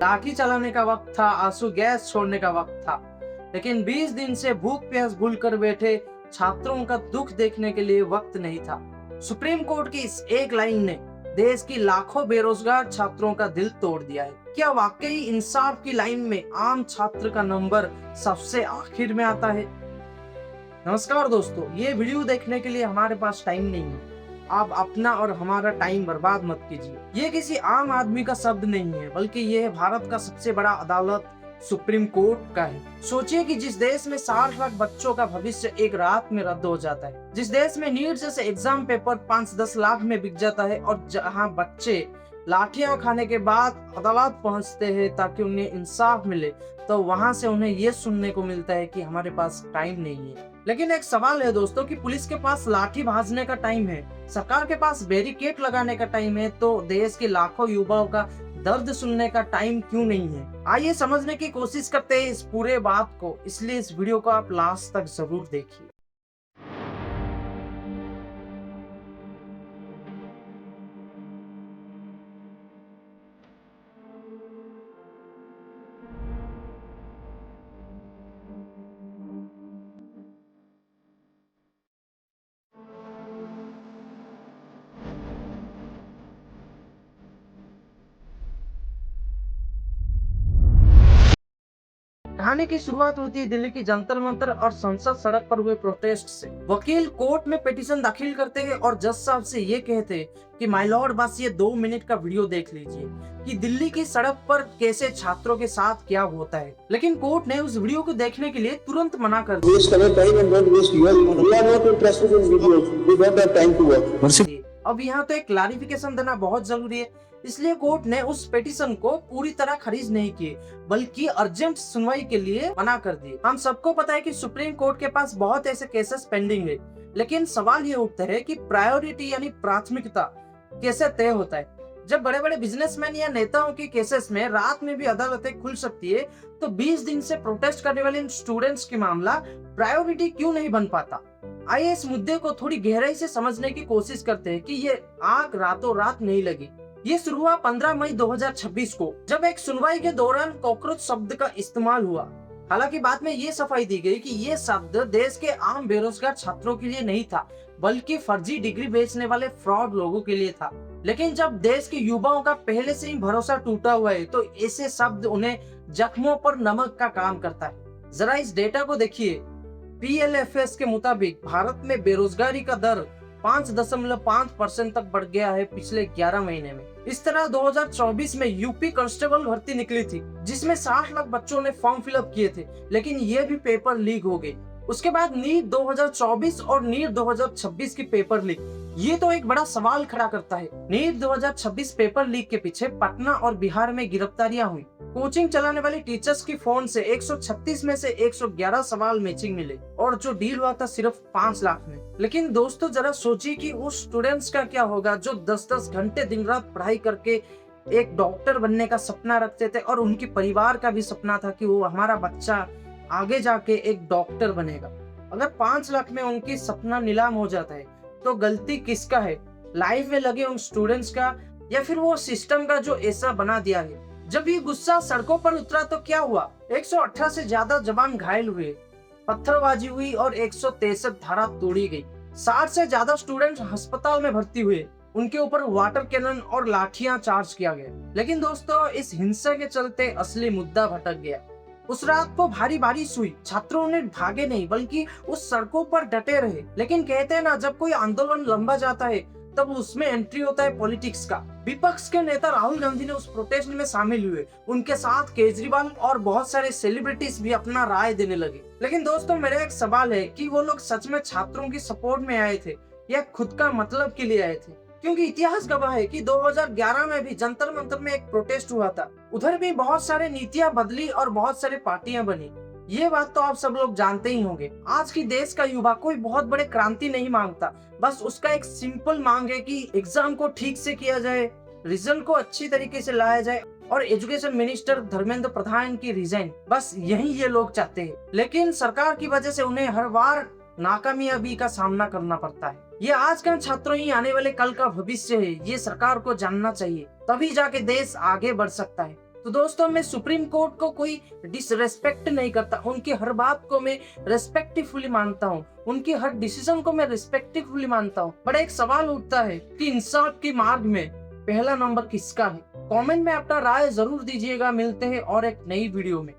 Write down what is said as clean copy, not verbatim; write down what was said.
लाठी चलाने का वक्त था, आंसू गैस छोड़ने का वक्त था। लेकिन 20 दिन से भूख प्यास भूल कर बैठे छात्रों का दुख देखने के लिए वक्त नहीं था। सुप्रीम कोर्ट की इस एक लाइन ने देश की लाखों बेरोजगार छात्रों का दिल तोड़ दिया है। क्या वाकई इंसाफ की लाइन में आम छात्र का नंबर सबसे आखिर में आता है? नमस्कार दोस्तों, ये वीडियो देखने के लिए हमारे पास टाइम नहीं है। आप अपना और हमारा टाइम बर्बाद मत कीजिए। ये किसी आम आदमी का शब्द नहीं है, बल्कि ये भारत का सबसे बड़ा अदालत सुप्रीम कोर्ट का है। सोचिए कि जिस देश में 60 लाख बच्चों का भविष्य एक रात में रद्द हो जाता है, जिस देश में नीट जैसे एग्जाम पेपर 5-10 लाख में बिक जाता है, और जहाँ बच्चे लाठियां खाने के बाद अदालत पहुंचते हैं ताकि उन्हें इंसाफ मिले, तो वहां से उन्हें ये सुनने को मिलता है कि हमारे पास टाइम नहीं है। लेकिन एक सवाल है दोस्तों कि पुलिस के पास लाठी भाजने का टाइम है, सरकार के पास बैरिकेड लगाने का टाइम है, तो देश के लाखों युवाओं का दर्द सुनने का टाइम क्यों नहीं है? आइए समझने की कोशिश करते हैं इस पूरे बात को, इसलिए इस वीडियो को आप लास्ट तक जरूर देखिए। कहानी की शुरुआत होती है दिल्ली की जंतर मंतर और संसद सड़क पर हुए प्रोटेस्ट से। वकील कोर्ट में पिटीशन दाखिल करते हैं और जज साहब से ये कहते हैं कि माय लॉर्ड, बस ये 2 मिनट का वीडियो देख लीजिए कि दिल्ली की सड़क पर कैसे छात्रों के साथ क्या होता है। लेकिन कोर्ट ने उस वीडियो को देखने के लिए तुरंत मना कर दिया। अब यहाँ तो एक क्लैरिफिकेशन देना बहुत जरूरी है, इसलिए कोर्ट ने उस पिटीशन को पूरी तरह खारिज नहीं किए, बल्कि अर्जेंट सुनवाई के लिए मना कर दी। हम सबको पता है कि सुप्रीम कोर्ट के पास बहुत ऐसे केसेस पेंडिंग है, लेकिन सवाल ये उठता है कि प्रायोरिटी यानी प्राथमिकता कैसे तय होता है। जब बड़े बड़े बिजनेसमैन या नेताओं के केसेस में रात में भी अदालतें खुल सकती है, तो 20 दिन से प्रोटेस्ट करने वाले इन स्टूडेंट्स की मामला प्रायोरिटी क्यों नहीं बन पाता? आइए इस मुद्दे को थोड़ी गहराई से समझने की कोशिश करते हैं कि ये आग रातों रात नहीं लगी। ये शुरू हुआ 15 मई 2026 को, जब एक सुनवाई के दौरान कॉकरोच शब्द का इस्तेमाल हुआ। हालांकि बाद में ये सफाई दी गई कि ये शब्द देश के आम बेरोजगार छात्रों के लिए नहीं था, बल्कि फर्जी डिग्री बेचने वाले फ्रॉड लोगों के लिए था। लेकिन जब देश के युवाओं का पहले से ही भरोसा टूटा हुआ है, तो ऐसे शब्द उन्हें जख्मों पर नमक का काम करता है। जरा इस डेटा को देखिए। PLFS के मुताबिक भारत में बेरोजगारी का दर 5.5% तक बढ़ गया है पिछले 11 महीने में। इस तरह 2024 में यूपी कांस्टेबल भर्ती निकली थी, जिसमें 60 लाख बच्चों ने फॉर्म फिलअप किए थे, लेकिन ये भी पेपर लीक हो गए। उसके बाद नीट 2024 और नीट 2026 की पेपर लीक, ये तो एक बड़ा सवाल खड़ा करता है। नीट 2026 पेपर लीक के पीछे पटना और बिहार में गिरफ्तारियां हुई। कोचिंग चलाने वाले टीचर्स की फोन से 136 में से 111 सवाल मैचिंग मिले, और जो डील हुआ था सिर्फ 5 लाख में। लेकिन दोस्तों जरा सोचिए कि उस स्टूडेंट्स का क्या होगा जो 10-10 घंटे दिन रात पढ़ाई करके एक डॉक्टर बनने का सपना रखते थे, और उनके परिवार का भी सपना था कि वो हमारा बच्चा आगे जाके एक डॉक्टर बनेगा। अगर 5 लाख में उनकी सपना नीलाम हो जाता है, तो गलती किसका है? लाइफ में लगे उन स्टूडेंट्स का, या फिर वो सिस्टम का जो ऐसा बना दिया है? जब ये गुस्सा सड़कों पर उतरा तो क्या हुआ? 118 से ज्यादा जवान घायल हुए, पत्थरबाजी हुई और 163 धारा तोड़ी गई। 60 से ज्यादा स्टूडेंट अस्पताल में भर्ती हुए, उनके ऊपर वाटर कैनन और लाठियां चार्ज किया गया। लेकिन दोस्तों इस हिंसा के चलते असली मुद्दा भटक गया। उस रात को भारी बारिश हुई, छात्रों ने भागे नहीं बल्कि उस सड़कों पर डटे रहे। लेकिन कहते हैं ना, जब कोई आंदोलन लंबा जाता है तब उसमें एंट्री होता है पॉलिटिक्स का। विपक्ष के नेता राहुल गांधी ने उस प्रोटेस्ट में शामिल हुए, उनके साथ केजरीवाल और बहुत सारे सेलिब्रिटीज भी अपना राय देने लगे। लेकिन दोस्तों मेरा एक सवाल है कि वो लोग सच में छात्रों की सपोर्ट में आए थे या खुद का मतलब के लिए आए थे? क्योंकि इतिहास गवाह है कि 2011 में भी जंतर मंतर में एक प्रोटेस्ट हुआ था, उधर भी बहुत सारे नीतियां बदली और बहुत सारे पार्टियां बनी। ये बात तो आप सब लोग जानते ही होंगे। आज की देश का युवा कोई बहुत बड़े क्रांति नहीं मांगता, बस उसका एक सिंपल मांग है कि एग्जाम को ठीक से किया जाए, रिजल्ट को अच्छी तरीके से लाया जाए, और एजुकेशन मिनिस्टर धर्मेंद्र प्रधान की रिजाइन, बस यही ये लोग चाहते हैं। लेकिन सरकार की वजह से उन्हें हर बार नाकामयाबी का सामना करना पड़ता है। ये आज का छात्रों ही आने वाले कल का भविष्य है, ये सरकार को जानना चाहिए, तभी जाके देश आगे बढ़ सकता है। तो दोस्तों मैं सुप्रीम कोर्ट को कोई डिसरेस्पेक्ट नहीं करता, उनकी हर बात को मैं रेस्पेक्टफुली मानता हूँ, उनकी हर डिसीजन को मैं रेस्पेक्टफुली मानता हूँ। बट एक सवाल उठता है कि इंसाफ की मार्ग में पहला नंबर किसका है? कमेंट में अपना राय जरूर दीजिएगा। मिलते हैं और एक नई वीडियो में।